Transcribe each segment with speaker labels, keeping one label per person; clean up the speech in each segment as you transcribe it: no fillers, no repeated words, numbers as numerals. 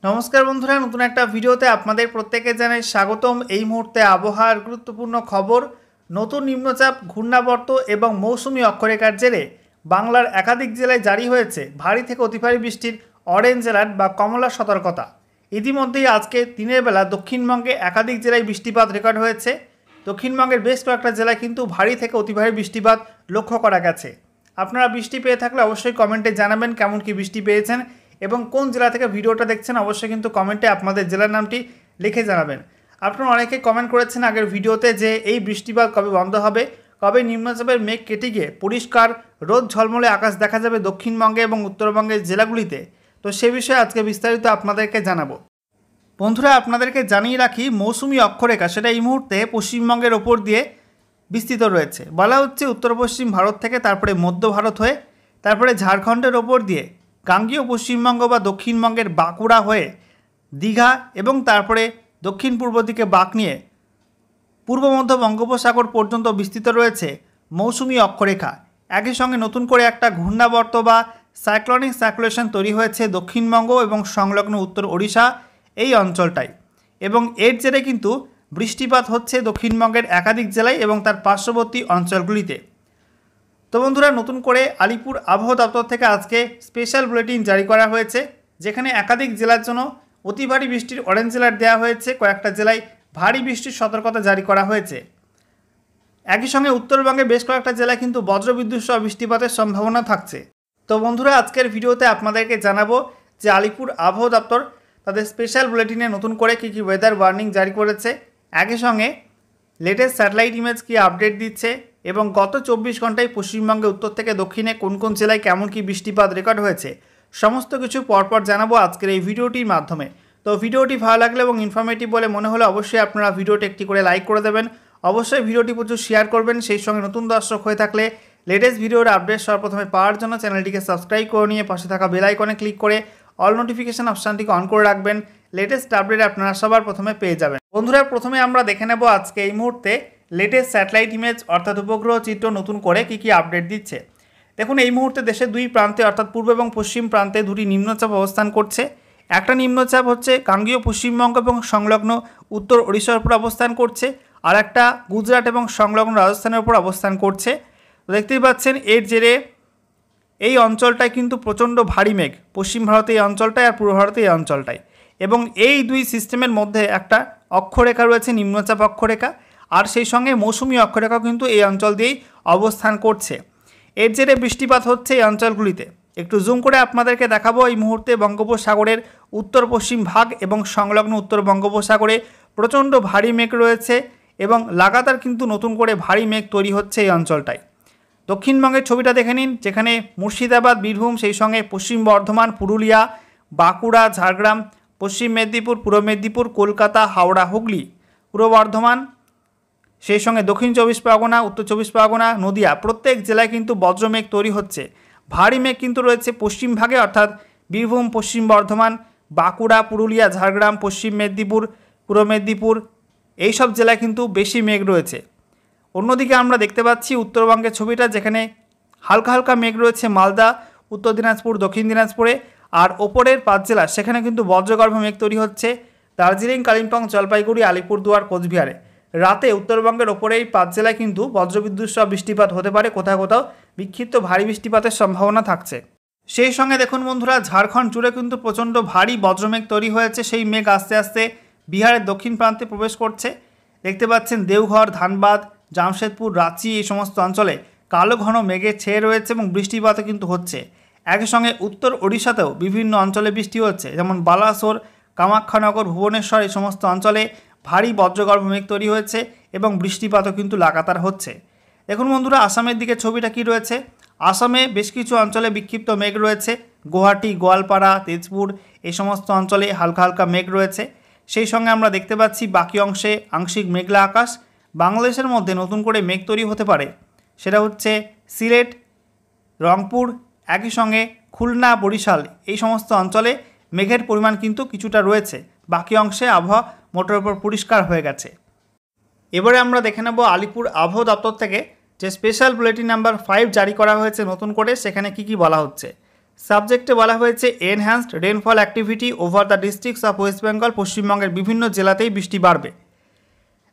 Speaker 1: নমস্কার বন্ধুরা, নতুন একটা ভিডিওতে আপনাদের প্রত্যেককে জানাই স্বাগতম। এই মুহূর্তে আবহাওয়ার গুরুত্বপূর্ণ খবর। নতুন নিম্নচাপ, ঘূর্ণাবর্ত এবং মৌসুমি অক্ষরেখার জেরে বাংলার একাধিক জেলায় জারি হয়েছে ভারী থেকে অতি ভারী বৃষ্টির অরেঞ্জ অ্যালার্ট বা কমলা সতর্কতা। ইতিমধ্যেই আজকে দিনের বেলা দক্ষিণবঙ্গে একাধিক জেলায় বৃষ্টিপাত রেকর্ড হয়েছে। দক্ষিণবঙ্গের বেশ কয়েকটা জেলায় কিন্তু ভারী থেকে অতি ভারী বৃষ্টিপাত লক্ষ্য করা গেছে। আপনারা বৃষ্টি পেয়ে থাকলে অবশ্যই কমেন্টে জানাবেন কেমন কি বৃষ্টি পেয়েছেন এবং কোন জেলা থেকে ভিডিওটা দেখছেন। অবশ্যই কিন্তু কমেন্টে আপনাদের জেলার নামটি লিখে জানাবেন। আপনারা অনেকে কমেন্ট করেছেন আগের ভিডিওতে যে এই বৃষ্টিপাত কবে বন্ধ হবে, কবে নিম্নচাপের মেঘ কেটে গিয়ে পরিষ্কার রোদ ঝলমলে আকাশ দেখা যাবে দক্ষিণবঙ্গে এবং উত্তরবঙ্গের জেলাগুলিতে। তো সে বিষয়ে আজকে বিস্তারিত আপনাদেরকে জানাবো। বন্ধুরা, আপনাদেরকে জানিয়ে রাখি, মৌসুমি অক্ষরেখা সেটা এই মুহূর্তে পশ্চিমবঙ্গের ওপর দিয়ে বিস্তৃত রয়েছে। বলা হচ্ছে উত্তর পশ্চিম ভারত থেকে তারপরে মধ্য ভারত হয়ে তারপরে ঝাড়খণ্ডের ওপর দিয়ে গাঙ্গীয় পশ্চিমবঙ্গ বা দক্ষিণবঙ্গের বাঁকুড়া হয়ে দীঘা এবং তারপরে দক্ষিণ পূর্ব দিকে বাঁক নিয়ে পূর্ব মধ্য বঙ্গোপসাগর পর্যন্ত বিস্তৃত রয়েছে মৌসুমি অক্ষরেখা। একই সঙ্গে নতুন করে একটা ঘূর্ণাবর্ত বা সাইক্লোনিক সার্কুলেশন তৈরি হয়েছে দক্ষিণবঙ্গ এবং সংলগ্ন উত্তর ওড়িশা এই অঞ্চলটায়, এবং এর জেরে কিন্তু বৃষ্টিপাত হচ্ছে দক্ষিণবঙ্গের একাধিক জেলায় এবং তার পার্শ্ববর্তী অঞ্চলগুলিতে। তো বন্ধুরা, নতুন করে আলিপুর আবহাওয়া দপ্তর থেকে আজকে স্পেশাল বুলেটিন জারি করা হয়েছে, যেখানে একাধিক জেলার জন্য অতি ভারী বৃষ্টির অরেঞ্জ অ্যালার্ট দেওয়া হয়েছে। কয়েকটা জেলায় ভারী বৃষ্টির সতর্কতা জারি করা হয়েছে। একই সঙ্গে উত্তরবঙ্গে বেশ কয়েকটা জেলায় কিন্তু বজ্রবিদ্যুৎ সহ বৃষ্টিপাতের সম্ভাবনা থাকছে। তো বন্ধুরা, আজকের ভিডিওতে আপনাদেরকে জানাবো যে আলিপুর আবহাওয়া দপ্তর তাদের স্পেশাল বুলেটিনে নতুন করে কী কী ওয়েদার ওয়ার্নিং জারি করেছে, একই সঙ্গে লেটেস্ট স্যাটেলাইট ইমেজ কী আপডেট দিচ্ছে এবং গত 24 ঘন্টায় পশ্চিমবঙ্গে উত্তর থেকে দক্ষিণে কোন কোন জেলায় কেমন কী বৃষ্টিপাত রেকর্ড হয়েছে, সমস্ত কিছু পরপর জানাবো আজকের এই ভিডিওটির মাধ্যমে। তো ভিডিওটি ভালো লাগলে এবং ইনফরমেটিভ বলে মনে হলে অবশ্যই আপনারা ভিডিওটি একটি করে লাইক করে দেবেন। অবশ্যই ভিডিওটি প্রচুর শেয়ার করবেন। সেই সঙ্গে নতুন দর্শক হয়ে থাকলে লেটেস্ট ভিডিওর আপডেট সর্বপ্রথমে পাওয়ার জন্য চ্যানেলটিকে সাবস্ক্রাইব করে নিয়ে পাশে থাকা বেল আইকনে ক্লিক করে অল নোটিফিকেশন অপশানটিকে অন করে রাখবেন। লেটেস্ট আপডেট আপনারা সবার প্রথমে পেয়ে যাবেন। বন্ধুরা, প্রথমে আমরা দেখে নেব আজকে এই মুহূর্তে লেটেস্ট স্যাটেলাইট ইমেজ অর্থাৎ উপগ্রহ চিত্র নতুন করে কী কী আপডেট দিচ্ছে। দেখুন, এই মুহূর্তে দেশের দুই প্রান্তে অর্থাৎ পূর্ব এবং পশ্চিম প্রান্তে দুটি নিম্নচাপ অবস্থান করছে। একটা নিম্নচাপ হচ্ছে গাঙ্গীয় পশ্চিমবঙ্গ এবং সংলগ্ন উত্তর ওড়িশার উপর অবস্থান করছে, আর একটা গুজরাট এবং সংলগ্ন রাজস্থানের উপর অবস্থান করছে। তো দেখতেই পাচ্ছেন এর জেরে এই অঞ্চলটায় কিন্তু প্রচণ্ড ভারী মেঘ, পশ্চিম ভারতে এই অঞ্চলটায় আর পূর্ব ভারতে এই অঞ্চলটায়, এবং এই দুই সিস্টেমের মধ্যে একটা অক্ষরেখা রয়েছে, নিম্নচাপ অক্ষরেখা, আর সেই সঙ্গে মৌসুমি অক্ষরেখাও কিন্তু এই অঞ্চল দিয়েই অবস্থান করছে। এর জেরে বৃষ্টিপাত হচ্ছে এই অঞ্চলগুলিতে। একটু জুম করে আপনাদেরকে দেখাবো এই মুহূর্তে বঙ্গোপসাগরের উত্তর পশ্চিম ভাগ এবং সংলগ্ন উত্তর বঙ্গোপসাগরে প্রচণ্ড ভারী মেঘ রয়েছে এবং লাগাতার কিন্তু নতুন করে ভারী মেঘ তৈরি হচ্ছে এই অঞ্চলটায়। দক্ষিণবঙ্গের ছবিটা দেখে নিন, যেখানে মুর্শিদাবাদ, বীরভূম, সেই সঙ্গে পশ্চিম বর্ধমান, পুরুলিয়া, বাঁকুড়া, ঝাড়গ্রাম, পশ্চিম মেদিনীপুর, পূর্ব মেদিনীপুর, কলকাতা, হাওড়া, হুগলি, পূর্ব বর্ধমান, সেই সঙ্গে দক্ষিণ 24 পরগনা, উত্তর 24 পরগনা, নদিয়া, প্রত্যেক জেলায় কিন্তু বজ্রমেঘ তৈরি হচ্ছে। ভারী মেঘ কিন্তু রয়েছে পশ্চিম ভাগে অর্থাৎ বীরভূম, পশ্চিম বর্ধমান, বাঁকুড়া, পুরুলিয়া, ঝাড়গ্রাম, পশ্চিম মেদিনীপুর, পূর্ব মেদিনীপুর, এইসব জেলায় কিন্তু বেশি মেঘ রয়েছে। অন্যদিকে আমরা দেখতে পাচ্ছি উত্তরবঙ্গের ছবিটা, যেখানে হালকা হালকা মেঘ রয়েছে মালদা, উত্তর দিনাজপুর, দক্ষিণ দিনাজপুরে, আর ওপরের 5 জেলা সেখানে কিন্তু বজ্রগর্ভ মেঘ তৈরি হচ্ছে দার্জিলিং, কালিম্পং, জলপাইগুড়ি, আলিপুরদুয়ার, কোচবিহারে। রাতে উত্তরবঙ্গের ওপরে এই 5 জেলায় কিন্তু বজ্রবিদ্যুৎ সহ বৃষ্টিপাত হতে পারে, কোথাও কোথাও বিক্ষিপ্ত ভারী বৃষ্টিপাতের সম্ভাবনা থাকছে। সেই সঙ্গে দেখুন বন্ধুরা, ঝাড়খণ্ড জুড়ে কিন্তু প্রচণ্ড ভারী বজ্রমেঘ তৈরি হয়েছে। সেই মেঘ আস্তে আস্তে বিহারের দক্ষিণ প্রান্তে প্রবেশ করছে। দেখতে পাচ্ছেন দেওঘর, ধানবাদ, জামশেদপুর, রাঁচি, এই সমস্ত অঞ্চলে কালো ঘন মেঘের ছেয়ে রয়েছে এবং বৃষ্টিপাতও কিন্তু হচ্ছে। একই সঙ্গে উত্তর ওড়িশাতেও বিভিন্ন অঞ্চলে বৃষ্টি হচ্ছে, যেমন বালাসোর, কামাখ্যানগর, ভুবনেশ্বর, এই সমস্ত অঞ্চলে ভারী বজ্রগর্ভ মেঘ তৈরি হয়েছে এবং বৃষ্টিপাতও কিন্তু লাগাতার হচ্ছে। দেখুন বন্ধুরা, আসামের দিকে ছবিটা কী রয়েছে। আসামে বেশ কিছু অঞ্চলে বিক্ষিপ্ত মেঘ রয়েছে, গুয়াহাটি, গোয়ালপাড়া, তেজপুর, এই সমস্ত অঞ্চলে হালকা হালকা মেঘ রয়েছে। সেই সঙ্গে আমরা দেখতে পাচ্ছি বাকি অংশে আংশিক মেঘলা আকাশ। বাংলাদেশের মধ্যে নতুন করে মেঘ তৈরি হতে পারে, সেটা হচ্ছে সিলেট, রংপুর, একই সঙ্গে খুলনা, বরিশাল, এই সমস্ত অঞ্চলে মেঘের পরিমাণ কিন্তু কিছুটা রয়েছে। বাকি অংশে আবহাওয়া মোটের উপর পরিষ্কার হয়ে গেছে। এবারে আমরা দেখে নেব আলিপুর আবহাওয়া দপ্তর থেকে যে স্পেশাল বুলেটিন নাম্বার 5 জারি করা হয়েছে নতুন করে, সেখানে কি কি বলা হচ্ছে। সাবজেক্টে বলা হয়েছে enhanced rainfall activity over the districts of West Bengal, পশ্চিমবঙ্গের বিভিন্ন জেলাতেই বৃষ্টি বাড়বে।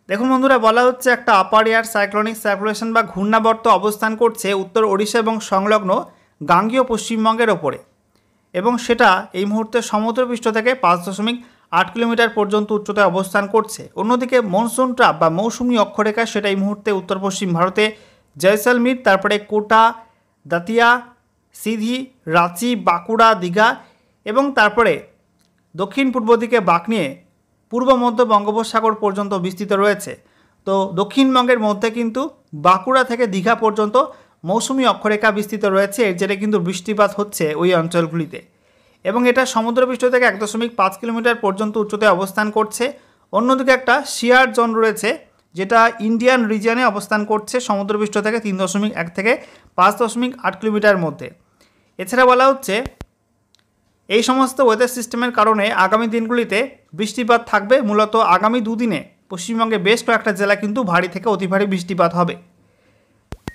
Speaker 1: দেখুন বন্ধুরা, বলা হচ্ছে একটা আপার এয়ার সাইক্লোনিক সার্কুলেশন বা ঘূর্ণাবর্ত অবস্থান করছে উত্তর ওড়িশা এবং সংলগ্ন গাঙ্গীয় পশ্চিমবঙ্গের ওপরে, এবং সেটা এই মুহূর্তে সমুদ্রপৃষ্ঠ থেকে 5.8 কিলোমিটার পর্যন্ত উচ্চতায় অবস্থান করছে। অন্যদিকে মনসুন ট্রাপ বা মৌসুমি অক্ষরেখা সেটা এই মুহূর্তে উত্তর পশ্চিম ভারতে জয়সলমীর, তারপরে কোটা, দাতিয়া, সিধি, রাঁচি, বাঁকুড়া, দীঘা এবং তারপরে দক্ষিণ পূর্ব দিকে বাঁক নিয়ে পূর্ব মধ্য বঙ্গোপসাগর পর্যন্ত বিস্তৃত রয়েছে। তো দক্ষিণবঙ্গের মধ্যে কিন্তু বাঁকুড়া থেকে দীঘা পর্যন্ত মৌসুমি অক্ষরেখা বিস্তৃত রয়েছে, এর জেরে কিন্তু বৃষ্টিপাত হচ্ছে ওই অঞ্চলগুলিতে, এবং এটা সমুদ্রপৃষ্ঠ থেকে 1.5 কিলোমিটার পর্যন্ত উচ্চতায় অবস্থান করছে। অন্যদিকে একটা শিয়ার জোন রয়েছে যেটা ইন্ডিয়ান রিজিয়নে অবস্থান করছে সমুদ্রপৃষ্ঠ থেকে 3.1 থেকে 5.8 কিলোমিটার মধ্যে। এছাড়া বলা হচ্ছে এই সমস্ত ওয়েদার সিস্টেমের কারণে আগামী দিনগুলিতে বৃষ্টিপাত থাকবে। মূলত আগামী দুদিনে পশ্চিমবঙ্গে বেশ কয়েকটা জেলা কিন্তু ভারী থেকে অতি ভারী বৃষ্টিপাত হবে।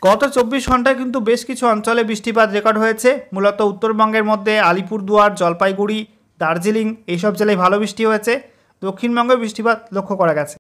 Speaker 1: গত 24 ঘন্টায় কিন্তু বেশ কিছু অঞ্চলে বৃষ্টিপাত রেকর্ড হয়েছে। মূলত উত্তরবঙ্গের মধ্যে আলিপুরদুয়ার, জলপাইগুড়ি, দার্জিলিং এইসব জেলায় ভালো বৃষ্টি হয়েছে। দক্ষিণবঙ্গে বৃষ্টিপাত লক্ষ্য করা গেছে।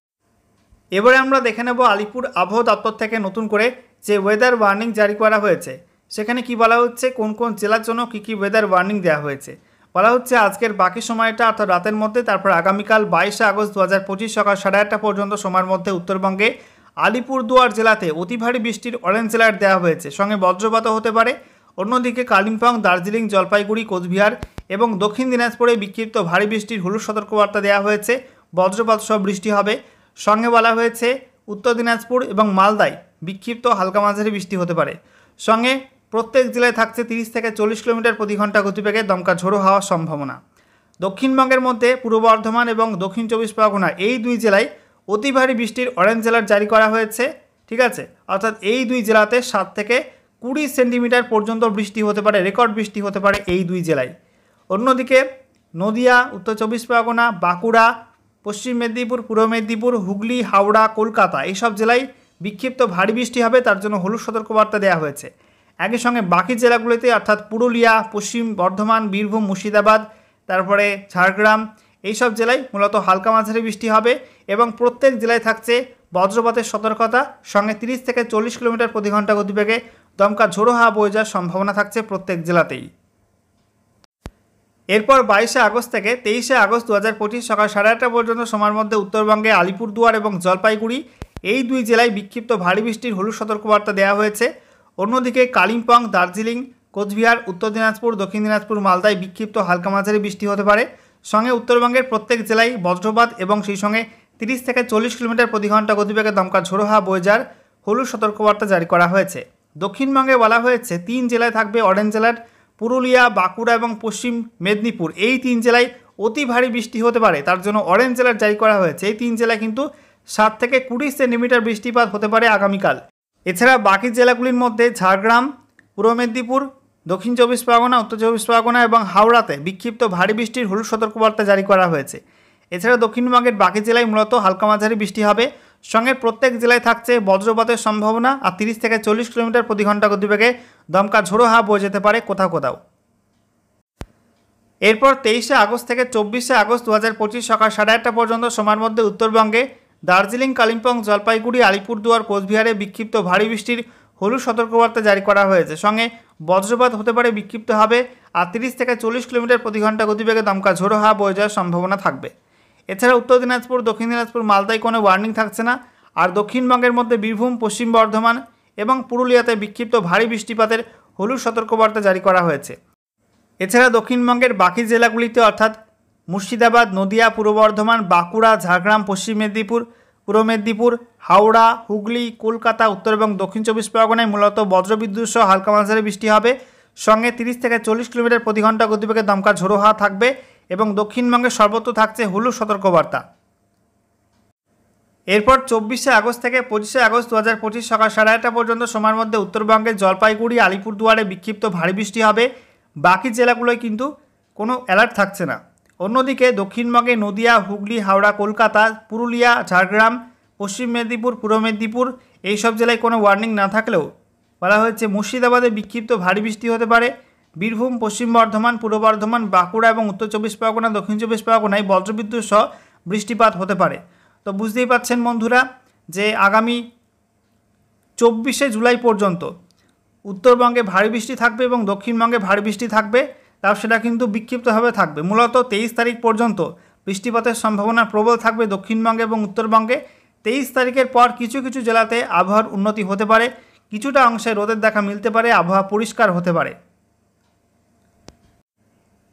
Speaker 1: এবারে আমরা দেখে নেব আলিপুর আবহাওয়া দপ্তর থেকে নতুন করে যে ওয়েদার ওয়ার্নিং জারি করা হয়েছে সেখানে কি বলা হচ্ছে, কোন কোন জেলার জন্য কী কী ওয়েদার ওয়ার্নিং দেওয়া হয়েছে। বলা হচ্ছে আজকের বাকি সময়টা অর্থাৎ রাতের মধ্যে, তারপর আগামীকাল 22 আগস্ট 2025 সকাল 8:30 পর্যন্ত সময়ের মধ্যে উত্তরবঙ্গে আলিপুরদুয়ার জেলাতে অতি ভারী বৃষ্টির অরেঞ্জ অ্যালার্ট দেওয়া হয়েছে, সঙ্গে বজ্রপাতও হতে পারে। অন্যদিকে কালিম্পং, দার্জিলিং, জলপাইগুড়ি, কোচবিহার এবং দক্ষিণ দিনাজপুরে বিক্ষিপ্ত ভারী বৃষ্টির হলুদ সতর্কবার্তা দেওয়া হয়েছে, বজ্রপাত সহ বৃষ্টি হবে। সঙ্গে বলা হয়েছে উত্তর দিনাজপুর এবং মালদায় বিক্ষিপ্ত হালকা মাঝারি বৃষ্টি হতে পারে। সঙ্গে প্রত্যেক জেলায় থাকছে 30 থেকে 40 কিলোমিটার প্রতি ঘন্টা গতিবেগে দমকা ঝোড়ো হওয়ার সম্ভাবনা। দক্ষিণবঙ্গের মধ্যে পূর্ব বর্ধমান এবং দক্ষিণ 24 পরগনা এই দুই জেলায় অতি ভারী বৃষ্টির অরেঞ্জ অ্যালার্ট জারি করা হয়েছে, ঠিক আছে। অর্থাৎ এই দুই জেলাতে 7 থেকে 20 সেন্টিমিটার পর্যন্ত বৃষ্টি হতে পারে, রেকর্ড বৃষ্টি হতে পারে এই দুই জেলায়। অন্যদিকে নদিয়া, উত্তর 24 পরগনা, বাঁকুড়া, পশ্চিম মেদিনীপুর, পূর্ব মেদিনীপুর, হুগলি, হাওড়া, কলকাতা এইসব জেলায় বিক্ষিপ্ত ভারী বৃষ্টি হবে, তার জন্য হলুদ সতর্কবার্তা দেওয়া হয়েছে। একই সঙ্গে বাকি জেলাগুলিতে অর্থাৎ পুরুলিয়া, পশ্চিম বর্ধমান, বীরভূম, মুর্শিদাবাদ, তারপরে ঝাড়গ্রাম এইসব জেলায় মূলত হালকা মাঝারি বৃষ্টি হবে, এবং প্রত্যেক জেলায় থাকছে বজ্রপাতের সতর্কতা, সঙ্গে 30 থেকে 40 কিলোমিটার প্রতি ঘন্টা গতিবেগে দমকা ঝোড়ো হাওয়া বয়ে যাওয়ার সম্ভাবনা থাকছে প্রত্যেক জেলাতেই। এরপর 22 আগস্ট থেকে 23 আগস্ট 2025 সকাল 8:30 পর্যন্ত সময়ের মধ্যে উত্তরবঙ্গে আলিপুরদুয়ার এবং জলপাইগুড়ি এই দুই জেলায় বিক্ষিপ্ত ভারী বৃষ্টির হলুদ সতর্কবার্তা দেওয়া হয়েছে। অন্যদিকে কালিম্পং, দার্জিলিং, কোচবিহার, উত্তর দিনাজপুর, দক্ষিণ দিনাজপুর, মালদায় বিক্ষিপ্ত হালকা মাঝারি বৃষ্টি হতে পারে। সঙ্গে উত্তরবঙ্গের প্রত্যেক জেলায় বজ্রপাত এবং সেই সঙ্গে 30 থেকে 40 কিলোমিটার প্রতি ঘন্টা গতিবেগে দমকা ঝোড়ো হাওয়া বয়ে যাওয়ার হলুদ সতর্কবার্তা জারি করা হয়েছে। দক্ষিণবঙ্গে বলা হয়েছে 3 জেলায় থাকবে অরেঞ্জ অ্যালার্ট, পুরুলিয়া, বাঁকুড়া এবং পশ্চিম মেদিনীপুর এই 3 জেলায় অতি ভারী বৃষ্টি হতে পারে, তার জন্য অরেঞ্জ অ্যালার্ট জারি করা হয়েছে। এই 3 জেলায় কিন্তু 7 থেকে 20 সেন্টিমিটার বৃষ্টিপাত হতে পারে আগামীকাল। এছাড়া বাকি জেলাগুলির মধ্যে ঝাড়গ্রাম, পূর্ব মেদিনীপুর, দক্ষিণ 24 পরগনা, উত্তর 24 পরগনা এবং হাওড়াতে বিক্ষিপ্ত ভারী বৃষ্টির হলুদ সতর্কবার্তা জারি করা হয়েছে। এছাড়া দক্ষিণবঙ্গের বাকি জেলায় মূলত হালকা মাঝারি বৃষ্টি হবে, সঙ্গে প্রত্যেক জেলায় থাকছে বজ্রপাতের সম্ভাবনা, আর 30 থেকে 40 কিলোমিটার প্রতি ঘন্টা গতিবেগে দমকা ঝোড়ো হাওয়া বয়ে যেতে পারে কোথাও কোথাও। এরপর 23 আগস্ট থেকে 24 আগস্ট 2025 সকাল 8:30 পর্যন্ত সময়ের মধ্যে উত্তরবঙ্গে দার্জিলিং, কালিম্পং, জলপাইগুড়ি, আলিপুরদুয়ার, কোচবিহারে বিক্ষিপ্ত ভারী বৃষ্টির হলুদ সতর্কবার্তা জারি করা হয়েছে। সঙ্গে বজ্রপাত হতে পারে, বিক্ষিপ্ত হবে, আর 30 থেকে 40 কিলোমিটার প্রতি ঘন্টা গতিবেগে দমকা ঝোড়ো হাওয়া বয়ে যাওয়ার সম্ভাবনা থাকবে। এছাড়া উত্তর দিনাজপুর, দক্ষিণ দিনাজপুর, মালদায় কোনো ওয়ার্নিং থাকছে না। আর দক্ষিণবঙ্গের মধ্যে বীরভূম, পশ্চিম বর্ধমান এবং পুরুলিয়াতে বিক্ষিপ্ত ভারী বৃষ্টিপাতের হলুদ সতর্কবার্তা জারি করা হয়েছে। এছাড়া দক্ষিণবঙ্গের বাকি জেলাগুলিতে অর্থাৎ মুর্শিদাবাদ, নদিয়া, পূর্ব বর্ধমান, বাঁকুড়া, ঝাড়গ্রাম, পশ্চিম মেদিনীপুর, পূর্ব মেদিনীপুর, হাওড়া, হুগলি, কলকাতা, উত্তর এবং দক্ষিণ 24 পরগনায় মূলত বজ্রবিদ্যুৎ সহ হালকা মাঝারি বৃষ্টি হবে, সঙ্গে 30 থেকে 40 কিলোমিটার প্রতি ঘন্টা গতিবেগে দমকা ঝোড়ো হাওয়া থাকবে, এবং দক্ষিণবঙ্গে সর্বত্র থাকছে হলুদ সতর্কবার্তা। এরপর 24 আগস্ট থেকে 25 আগস্ট 2025 সকাল 8:30 পর্যন্ত সময়ের মধ্যে উত্তরবঙ্গের জলপাইগুড়ি, আলিপুরদুয়ারে বিক্ষিপ্ত ভারী বৃষ্টি হবে, বাকি জেলাগুলোয় কিন্তু কোনো অ্যালার্ট থাকছে না। অন্যদিকে দক্ষিণবঙ্গে নদিয়া, হুগলি, হাওড়া, কলকাতা, পুরুলিয়া, ঝাড়গ্রাম, পশ্চিম মেদিনীপুর, পূর্ব মেদিনীপুর এইসব জেলায় কোনো ওয়ার্নিং না থাকলেও বলা হয়েছে মুর্শিদাবাদে বিক্ষিপ্ত ভারী বৃষ্টি হতে পারে, বীরভূম, পশ্চিম বর্ধমান, পূর্ব বর্ধমান, বাঁকুড়া এবং উত্তর চব্বিশ পরগনা, দক্ষিণ চব্বিশ পরগনায় বজ্রবিদ্যুৎ সহ বৃষ্টিপাত হতে পারে। তো বুঝতেই পারছেন বন্ধুরা যে আগামী 24শে জুলাই পর্যন্ত উত্তরবঙ্গে ভারী বৃষ্টি থাকবে এবং দক্ষিণবঙ্গে ভারী বৃষ্টি থাকবে, তাও সেটা কিন্তু বিক্ষিপ্তভাবে থাকবে। মূলত 23 তারিখ পর্যন্ত বৃষ্টিপাতের সম্ভাবনা প্রবল থাকবে দক্ষিণবঙ্গে এবং উত্তরবঙ্গে। 23 তারিখের পর কিছু কিছু জেলাতে আবহাওয়ার উন্নতি হতে পারে, কিছুটা অংশে রোদের দেখা মিলতে পারে, আবহাওয়া পরিষ্কার হতে পারে।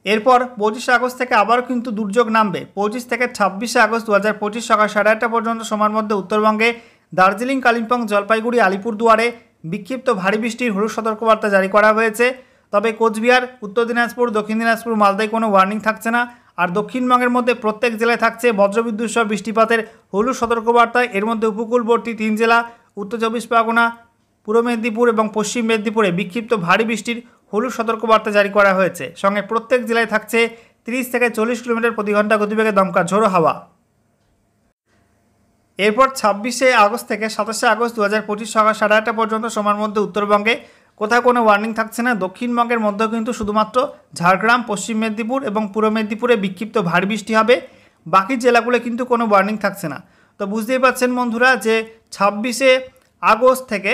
Speaker 1: এরপর 25শে আগস্ট থেকে আবারও কিন্তু দুর্যোগ নামবে। 25 থেকে 26শে আগস্ট 2025 সকাল 8:30 পর্যন্ত সময়ের মধ্যে উত্তরবঙ্গে দার্জিলিং, কালিম্পং, জলপাইগুড়ি, আলিপুরদুয়ারে বিক্ষিপ্ত ভারী বৃষ্টির হলুদ সতর্কবার্তা জারি করা হয়েছে। তবে কোচবিহার, উত্তর দিনাজপুর, দক্ষিণ দিনাজপুর, মালদায় কোনো ওয়ার্নিং থাকছে না। আর দক্ষিণবঙ্গের মধ্যে প্রত্যেক জেলায় থাকছে বজ্রবিদ্যুৎ সহ বৃষ্টিপাতের হলুদ সতর্কবার্তা। এর মধ্যে উপকূলবর্তী 3 জেলা উত্তর চব্বিশ পরগনা, পূর্ব মেদিনীপুর এবং পশ্চিম মেদিনীপুরে বিক্ষিপ্ত ভারী বৃষ্টির হলুদ সতর্কবার্তা জারি করা হয়েছে। সঙ্গে প্রত্যেক জেলায় থাকছে 30 থেকে 40 কিলোমিটার প্রতি ঘন্টা গতিবেগে দমকা ঝোড়ো হাওয়া। এরপর 26শে আগস্ট থেকে 27শে আগস্ট 2025 সকাল 8:30 পর্যন্ত সময়ের মধ্যে উত্তরবঙ্গে কোথাও কোনো ওয়ার্নিং থাকছে না। দক্ষিণবঙ্গের মধ্যেও কিন্তু শুধুমাত্র ঝাড়গ্রাম, পশ্চিম মেদিনীপুর এবং পূর্ব মেদিনীপুরে বিক্ষিপ্ত ভারী বৃষ্টি হবে। বাকি জেলাগুলো কিন্তু কোনো ওয়ার্নিং থাকছে না। তো বুঝতেই পারছেন বন্ধুরা যে 26শে আগস্ট থেকে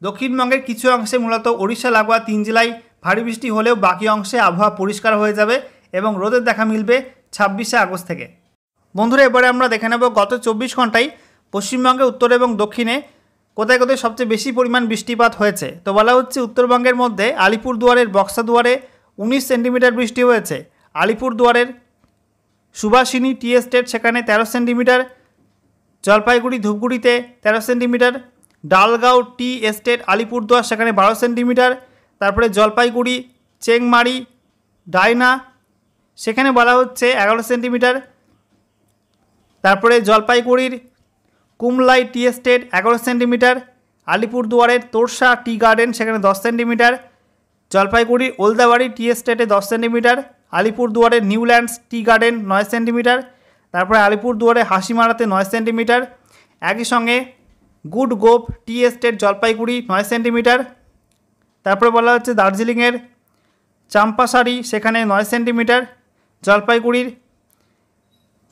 Speaker 1: দক্ষিণবঙ্গের কিছু অংশে মূলত ওড়িশা লাগোয়া 3 জেলায় ভারী বৃষ্টি হলেও বাকি অংশে আবহাওয়া পরিষ্কার হয়ে যাবে এবং রোদের দেখা মিলবে 26শে আগস্ট থেকে। বন্ধুরা এবারে আমরা দেখে নেব গত 24 ঘন্টায় পশ্চিমবঙ্গে উত্তর এবং দক্ষিণে কোথায় কোথায় সবচেয়ে বেশি পরিমাণ বৃষ্টিপাত হয়েছে। তো বলা হচ্ছে উত্তরবঙ্গের মধ্যে আলিপুরদুয়ারের বক্সাদুয়ারে 19 সেন্টিমিটার বৃষ্টি হয়েছে। আলিপুরদুয়ারের সুভাষিনী টি এস্টেট সেখানে 13 সেন্টিমিটার, জলপাইগুড়ি ধূপগুড়িতে 13 centimetre, Dalgaon tea estate Alipurduar সেখানে 12 সেন্টিমিটার, তারপরে জলপাইগুড়ি চেংমারি ডায়না সেখানে বলা হচ্ছে 11 সেন্টিমিটার, তারপরে জলপাইগুড়ির কুমলাই টি এস্টেট 11 সেন্টিমিটার, আলিপুরদুয়ারের তোরসা টি গার্ডেন সেখানে 10 সেন্টিমিটার, জলপাইগুড়ির ওলদাবাড়ি টি এস্টেটে 10 সেন্টিমিটার, আলিপুরদুয়ারের নিউল্যান্ডস টি গার্ডেন 9 সেন্টিমিটার, তারপরে আলিপুরদুয়ারে হাসিমারাতে 9 সেন্টিমিটার, একই সঙ্গে Good Hope tea estate Jalpaiguri 9 centimetre, তারপরে বলা হচ্ছে দার্জিলিংয়ের চাম্পাসারি সেখানে 9 সেন্টিমিটার, জলপাইগুড়ির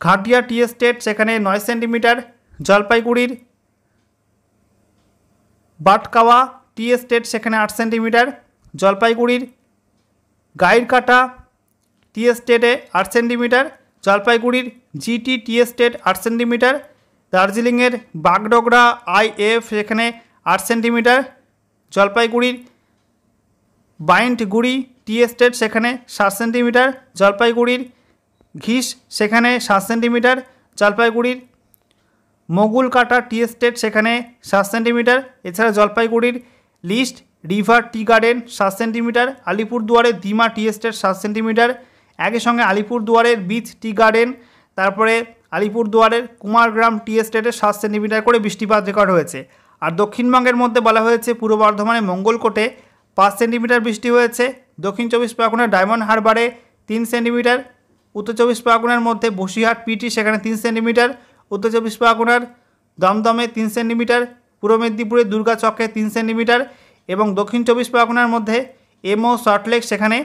Speaker 1: ঘাটিয়া টি এস্টেট সেখানে 9 সেন্টিমিটার, জলপাইগুড়ির বাটকাওয়া টি এস্টেট সেখানে 8 সেন্টিমিটার, জলপাইগুড়ির গাইরকাটা টি এস্টেটে 8 সেন্টিমিটার, জলপাইগুড়ির জিটি টি এস্টেট 8 সেন্টিমিটার, দার্জিলিংয়ের বাগডোগরা আইএফ সেখানে 8 সেন্টিমিটার, জলপাইগুড়ির বাইন্টগুড়ি টি এস্টেট সেখানে 7 সেন্টিমিটার, জলপাইগুড়ির ঘিস সেখানে 7 সেন্টিমিটার, জলপাইগুড়ির মগুলকাটা টি এস্টেট সেখানে 7 সেন্টিমিটার, এছাড়া জলপাইগুড়ির Leesh River tea garden 7 centimetre, আলিপুরদুয়ারের দিমা টি এস্টেট 7 সেন্টিমিটার, একই সঙ্গে আলিপুরদুয়ারের বিচ টি গার্ডেন, তারপরে আলিপুরদুয়ারের কুমারগ্রাম টি এস্টেটে 7 সেন্টিমিটার করে বৃষ্টিপাত রেকর্ড হয়েছে। আর দক্ষিণবঙ্গের মধ্যে বলা হয়েছে পূর্ব বর্ধমানে মঙ্গলকোটে 5 সেন্টিমিটার বৃষ্টি হয়েছে, দক্ষিণ চব্বিশ পরগনার ডায়মন্ড হারবারে 3 সেন্টিমিটার, উত্তর চব্বিশ পরগনার মধ্যে বসিরহাট পিটি সেখানে 3 সেন্টিমিটার, উত্তর চব্বিশ পরগনার দমদমে 3 সেন্টিমিটার, পূর্ব মেদিনীপুরে দুর্গাচকে 3 সেন্টিমিটার এবং দক্ষিণ চব্বিশ পরগনার মধ্যে এমও সল্টলেক সেখানে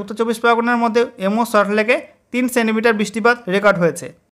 Speaker 1: উত্তর চব্বিশ পরগনার মধ্যে এমও সল্টলেকে 3 সেন্টিমিটার বৃষ্টিপাত রেকর্ড হয়েছে।